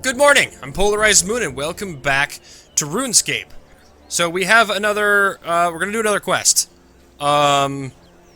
Good morning, I'm PolarizedMoon and welcome back to RuneScape. So we have another, we're gonna do another quest. I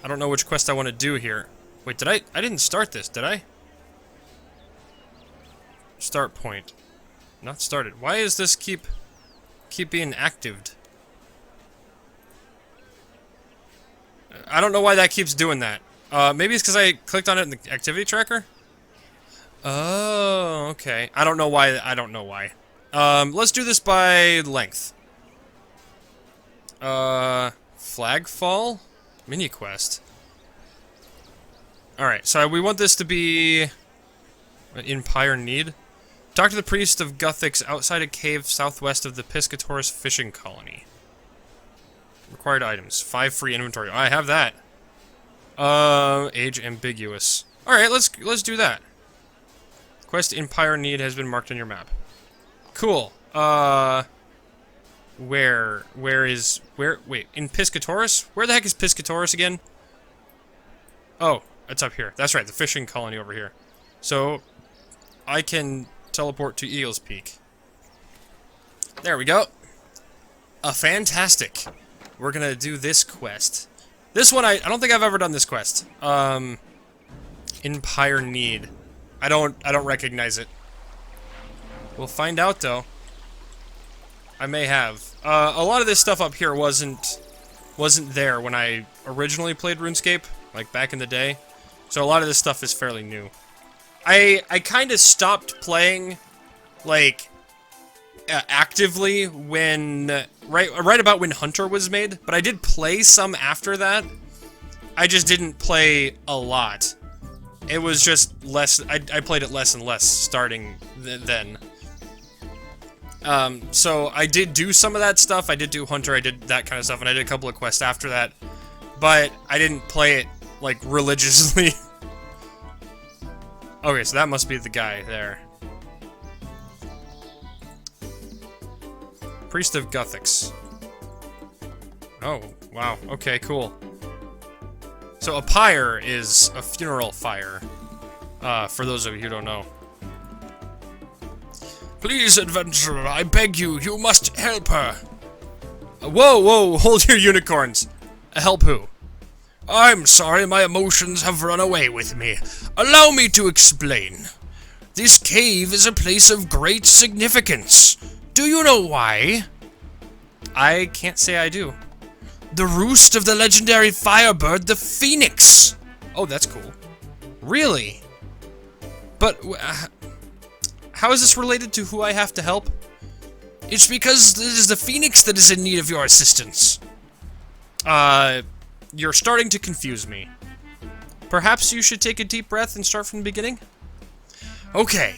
don't know which quest I want to do here. Wait, I didn't start this, did I? Start point. Not started. Why is this keep being actived? I don't know why that keeps doing that. Maybe it's because I clicked on it in the activity tracker? Oh, okay. I don't know why. Let's do this by length. Flagfall? Mini quest. Alright, so we want this to be in Pyre Need. Talk to the priest of Guthix outside a cave southwest of the Piscatoris fishing colony. Required items. 5 free inventory. I have that. Age ambiguous. Alright, let's do that. Quest in Pyre Need has been marked on your map. Cool. Wait, in Piscatoris? Where the heck is Piscatoris again? Oh, it's up here. That's right, the fishing colony over here. So, I can teleport to Eagle's Peak. There we go. Fantastic. We're gonna do this quest. This one, I don't think I've ever done this quest. In Pyre Need. I don't recognize it. We'll find out, though. I may have. A lot of this stuff up here wasn't there when I originally played RuneScape, like back in the day. So a lot of this stuff is fairly new. I kind of stopped playing, like, actively when right about when Hunter was made, but I did play some after that. I just didn't play a lot. It was just less. I played it less and less starting then. So I did do some of that stuff. I did do Hunter. I did that kind of stuff, and I did a couple of quests after that. But I didn't play it like religiously. Okay, so that must be the guy there. Priest of Guthix. Oh, wow. Okay, cool. So a pyre is a funeral fire, for those of you who don't know. Please, adventurer, I beg you, you must help her. Whoa, hold your unicorns. Help who? I'm sorry, my emotions have run away with me. Allow me to explain. This cave is a place of great significance. Do you know why? I can't say I do. The roost of the legendary firebird, the Phoenix! Oh, that's cool. Really? But, how is this related to who I have to help? It's because it is the Phoenix that is in need of your assistance. You're starting to confuse me. Perhaps you should take a deep breath and start from the beginning? Okay.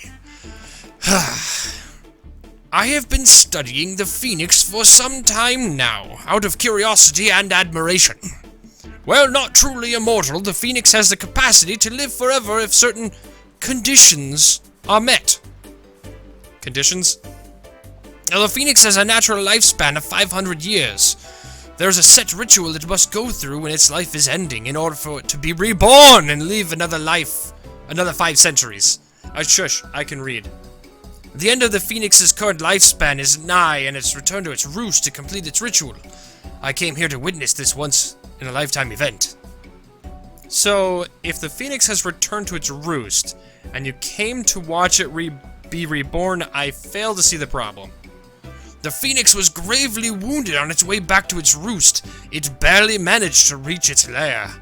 I have been studying the Phoenix for some time now, out of curiosity and admiration. While not truly immortal, the Phoenix has the capacity to live forever if certain conditions are met. Conditions? Now, the Phoenix has a natural lifespan of 500 years. There's a set ritual it must go through when its life is ending in order for it to be reborn and live another life, another 5 centuries. Shush, I can read. The end of the Phoenix's current lifespan is nigh, and it's returned to its roost to complete its ritual. I came here to witness this once-in-a-lifetime event. So, if the Phoenix has returned to its roost, and you came to watch it be reborn, I fail to see the problem. The Phoenix was gravely wounded on its way back to its roost. It barely managed to reach its lair.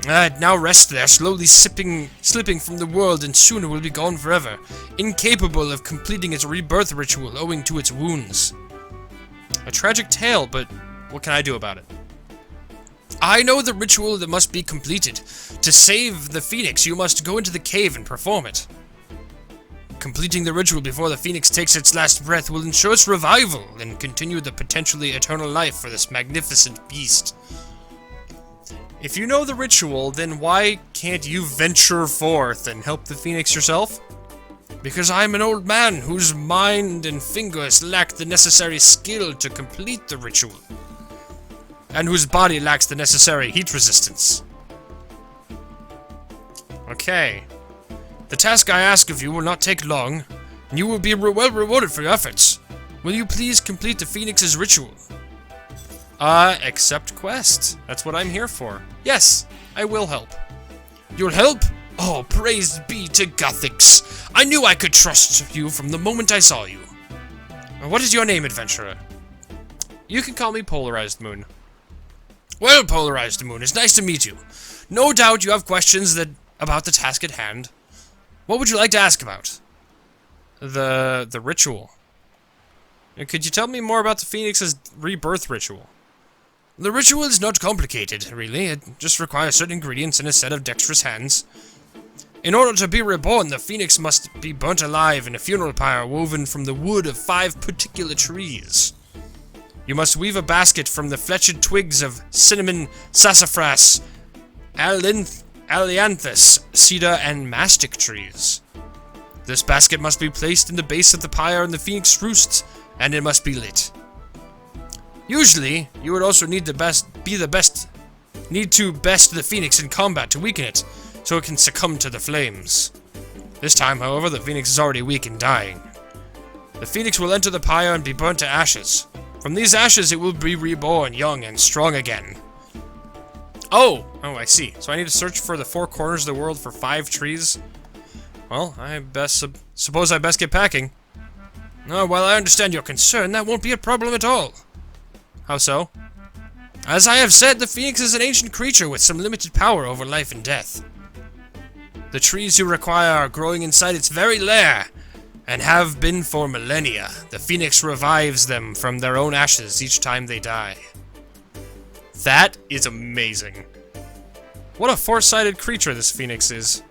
It now rests there, slowly slipping from the world, and soon it will be gone forever, incapable of completing its rebirth ritual owing to its wounds. A tragic tale, but what can I do about it? I know the ritual that must be completed. To save the Phoenix, you must go into the cave and perform it. Completing the ritual before the Phoenix takes its last breath will ensure its revival and continue the potentially eternal life for this magnificent beast. If you know the ritual, then why can't you venture forth and help the Phoenix yourself? Because I'm an old man whose mind and fingers lack the necessary skill to complete the ritual, and whose body lacks the necessary heat resistance. Okay. The task I ask of you will not take long. You will be well rewarded for your efforts. Will you please complete the Phoenix's ritual? Accept quest. That's what I'm here for. Yes, I will help. You'll help? Oh, praise be to Gothix. I knew I could trust you from the moment I saw you. What is your name, adventurer? You can call me PolarizedMoon. Well, PolarizedMoon, it's nice to meet you. No doubt you have questions about the task at hand. What would you like to ask about? The ritual. Could you tell me more about the Phoenix's rebirth ritual? The ritual is not complicated, really. It just requires certain ingredients and a set of dexterous hands. In order to be reborn, the Phoenix must be burnt alive in a funeral pyre woven from the wood of 5 particular trees. You must weave a basket from the fletched twigs of cinnamon, sassafras, allianthus, cedar, and mastic trees. This basket must be placed in the base of the pyre and the Phoenix roosts, and it must be lit. Usually, you would also need to best the Phoenix in combat to weaken it, so it can succumb to the flames. This time, however, the Phoenix is already weak and dying. The Phoenix will enter the pyre and be burnt to ashes. From these ashes, it will be reborn, young and strong again. Oh, I see. So I need to search for the 4 corners of the world for 5 trees? Well, I suppose I best get packing. Oh, while I understand your concern, that won't be a problem at all. How so? As I have said, the Phoenix is an ancient creature with some limited power over life and death. The trees you require are growing inside its very lair, and have been for millennia. The Phoenix revives them from their own ashes each time they die. That is amazing. What a foresighted creature this Phoenix is.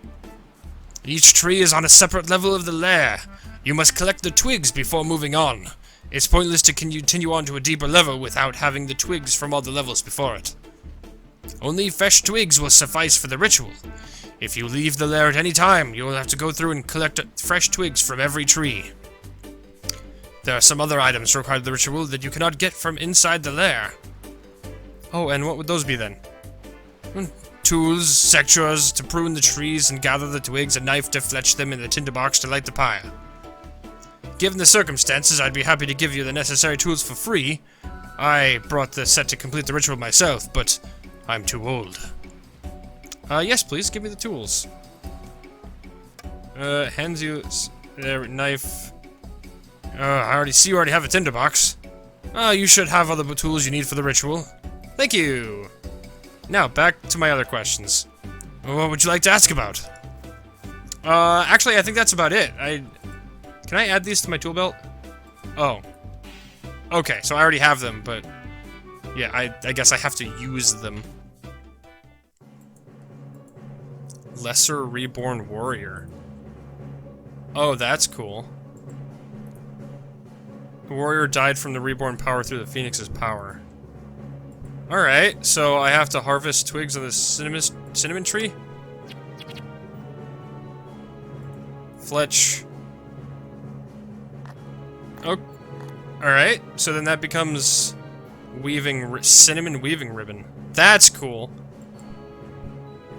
Each tree is on a separate level of the lair. You must collect the twigs before moving on. It's pointless to continue on to a deeper level without having the twigs from all the levels before it. Only fresh twigs will suffice for the ritual. If you leave the lair at any time, you will have to go through and collect fresh twigs from every tree. There are some other items required for the ritual that you cannot get from inside the lair. Oh, and what would those be then? Tools, secateurs to prune the trees and gather the twigs, a knife to fletch them, in the tinderbox to light the pyre. Given the circumstances, I'd be happy to give you the necessary tools for free. I brought the set to complete the ritual myself, but I'm too old. Yes, please, give me the tools. Hands you... knife... I already see you already have a tinderbox. You should have other tools you need for the ritual. Thank you! Now, back to my other questions. What would you like to ask about? Actually, I think that's about it. Can I add these to my tool belt? Oh. Okay, so I already have them, but... yeah, I guess I have to use them. Lesser Reborn Warrior. Oh, that's cool. The warrior died from the reborn power through the Phoenix's power. Alright, so I have to harvest twigs of the cinnamon tree? Fletch. Oh, alright, so then that becomes cinnamon weaving ribbon. That's cool.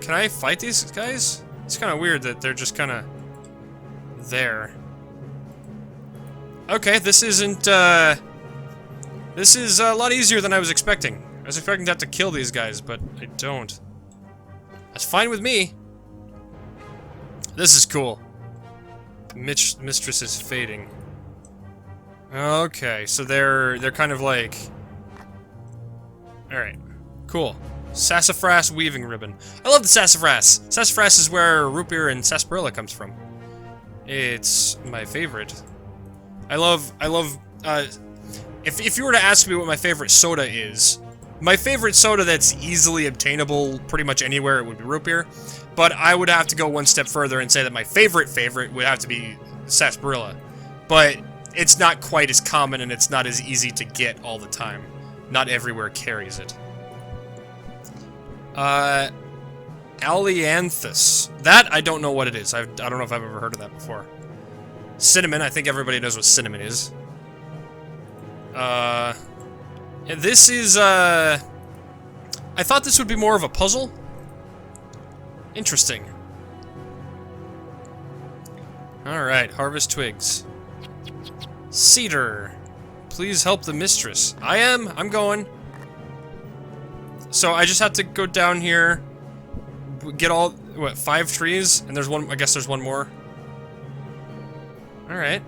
Can I fight these guys? It's kind of weird that they're just kind of there. Okay, this isn't, this is a lot easier than I was expecting. I was expecting to have to kill these guys, but I don't. That's fine with me. This is cool. Mistress is fading. Okay, so they're kind of like... alright, cool. Sassafras weaving ribbon. I love the sassafras! Sassafras is where root beer and sarsaparilla comes from. It's my favorite. I love, if you were to ask me what my favorite soda is, my favorite soda that's easily obtainable pretty much anywhere, it would be root beer. But I would have to go one step further and say that my favorite would have to be sarsaparilla. But it's not quite as common and it's not as easy to get all the time. Not everywhere carries it. Allianthus. That, I don't know what it is. I don't know if I've ever heard of that before. Cinnamon, I think everybody knows what cinnamon is. This is, I thought this would be more of a puzzle. Interesting. Alright, harvest twigs. Cedar. Please help the mistress. I'm going. So I just have to go down here, get all, what, 5 trees? And there's one, I guess there's one more. Alright.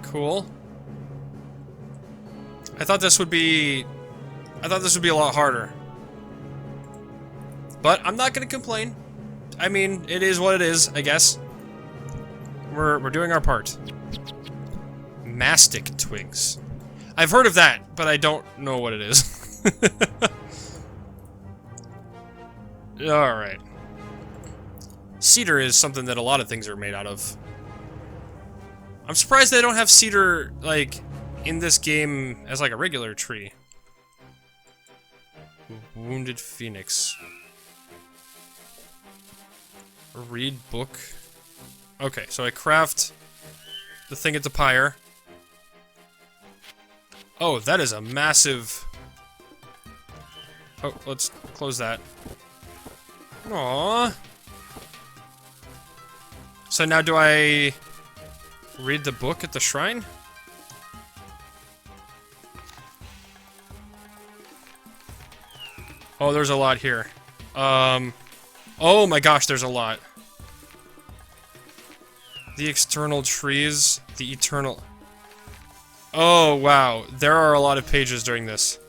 Cool. I thought this would be a lot harder. But I'm not gonna complain. I mean, it is what it is, I guess. We're doing our part. Mastic twigs. I've heard of that, but I don't know what it is. Alright. Cedar is something that a lot of things are made out of. I'm surprised they don't have cedar, like, in this game as, like, a regular tree. Wounded Phoenix. Read book. Okay, so I craft the thing at the pyre. Oh, that is a massive... Oh, let's close that. Aww. So now do I read the book at the shrine? Oh, there's a lot here. Oh my gosh, there's a lot. The external trees, the eternal... Oh, wow. There are a lot of pages during this.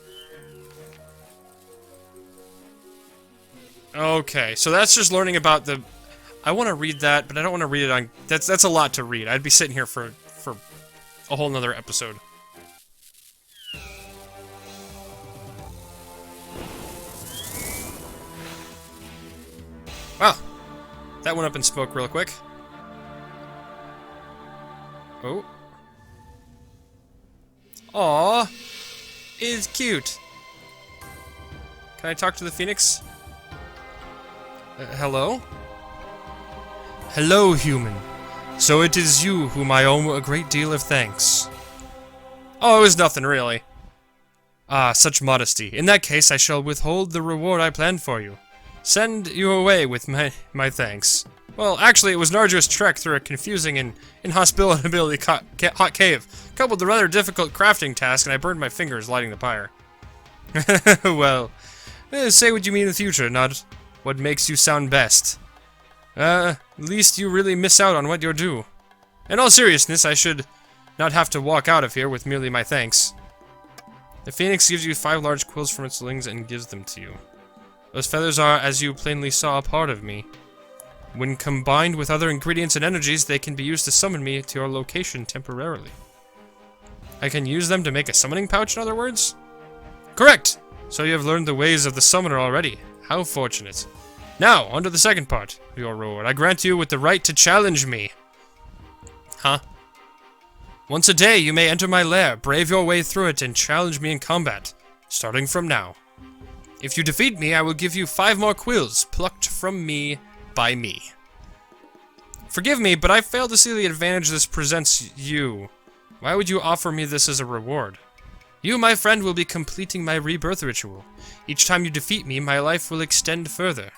Okay, so that's just learning about the... I want to read that, but I don't want to read it on... That's a lot to read. I'd be sitting here for a whole nother episode. Wow. That went up in smoke real quick. Oh. Aw. It's cute. Can I talk to the Phoenix? Hello? Hello, human. So it is you whom I owe a great deal of thanks. Oh, it was nothing, really. Ah, such modesty. In that case, I shall withhold the reward I planned for you. Send you away with my thanks. Well, actually, it was an arduous trek through a confusing and inhospitable hot cave, coupled with a rather difficult crafting task, and I burned my fingers lighting the pyre. Well, say what you mean in the future, not what makes you sound best. At least you really miss out on what you're due. In all seriousness, I should not have to walk out of here with merely my thanks. The Phoenix gives you 5 large quills from its wings and gives them to you. Those feathers are, as you plainly saw, a part of me. When combined with other ingredients and energies, they can be used to summon me to your location temporarily. I can use them to make a summoning pouch, in other words? Correct! So you have learned the ways of the summoner already. How fortunate. Now, on to the second part of your reward. I grant you with the right to challenge me. Huh? Once a day, you may enter my lair, brave your way through it, and challenge me in combat, starting from now. If you defeat me, I will give you 5 more quills, plucked from me by me. Forgive me, but I fail to see the advantage this presents you. Why would you offer me this as a reward? You, my friend, will be completing my rebirth ritual. Each time you defeat me, my life will extend further.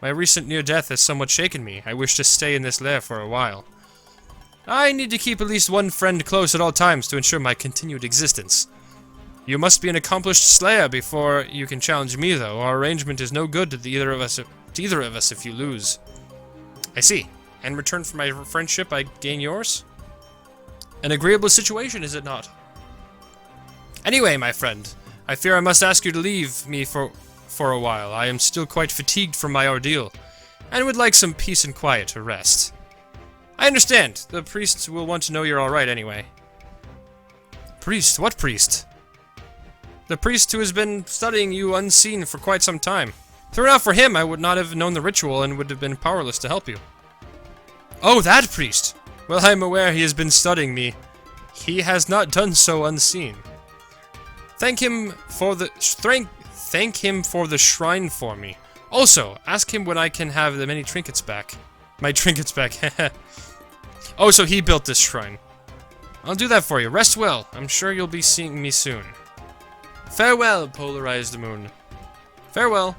My recent near-death has somewhat shaken me. I wish to stay in this lair for a while. I need to keep at least one friend close at all times to ensure my continued existence. You must be an accomplished slayer before you can challenge me, though. Our arrangement is no good to either of us if you lose. I see. In return for my friendship, I gain yours? An agreeable situation, is it not? Anyway, my friend, I fear I must ask you to leave me for a while. I am still quite fatigued from my ordeal, and would like some peace and quiet to rest. I understand. The priests will want to know you're alright anyway. Priest? What priest? The priest who has been studying you unseen for quite some time. If it were not for him, I would not have known the ritual and would have been powerless to help you. Oh, that priest! Well, I am aware he has been studying me. He has not done so unseen. Thank him for the shrine for me. Also, ask him when I can have the many trinkets back. My trinkets back. Oh, so he built this shrine. I'll do that for you. Rest well. I'm sure you'll be seeing me soon. Farewell, Polarized Moon. Farewell.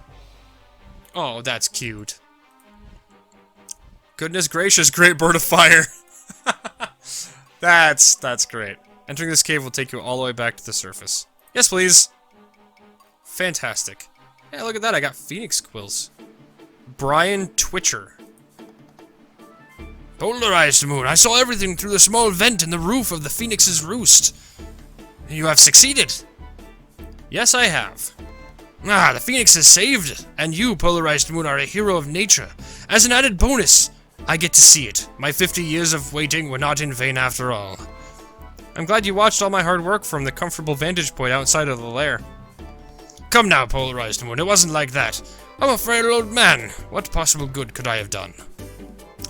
Oh, that's cute. Goodness gracious, great bird of fire. That's great. Entering this cave will take you all the way back to the surface. Yes, please. Fantastic. Hey, look at that. I got phoenix quills. Brian Twitcher. Polarized Moon, I saw everything through the small vent in the roof of the Phoenix's roost. You have succeeded. Yes, I have. Ah, the Phoenix is saved, and you, Polarized Moon, are a hero of nature. As an added bonus, I get to see it. My 50 years of waiting were not in vain after all. I'm glad you watched all my hard work from the comfortable vantage point outside of the lair. Come now, Polarized Moon, it wasn't like that. I'm a frail old man. What possible good could I have done?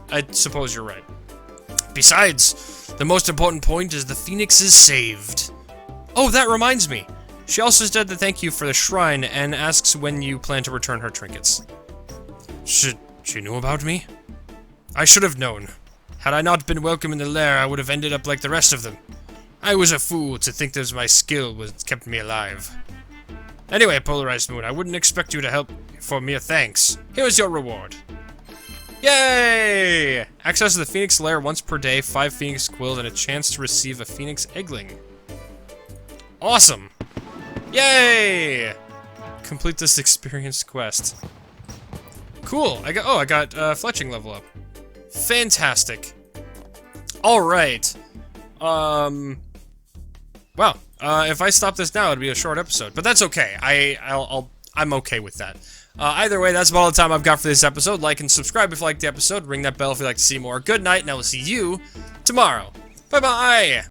I suppose you're right. Besides, the most important point is the Phoenix is saved. Oh, that reminds me. She also said to thank you for the shrine and asks when you plan to return her trinkets. She knew about me? I should have known. Had I not been welcome in the lair, I would have ended up like the rest of them. I was a fool to think that my skill was kept me alive. Anyway, Polarized Moon, I wouldn't expect you to help for mere thanks. Here's your reward. Yay! Access to the Phoenix Lair once per day, 5 Phoenix Quills, and a chance to receive a Phoenix Eggling. Awesome! Yay! Complete this experience quest. Cool. I got fletching level up. Fantastic. All right. Well, if I stop this now, it'd be a short episode, but that's okay. I'm okay with that. Either way, that's about all the time I've got for this episode. Like and subscribe if you liked the episode. Ring that bell if you'd like to see more. Good night, and I will see you tomorrow. Bye-bye!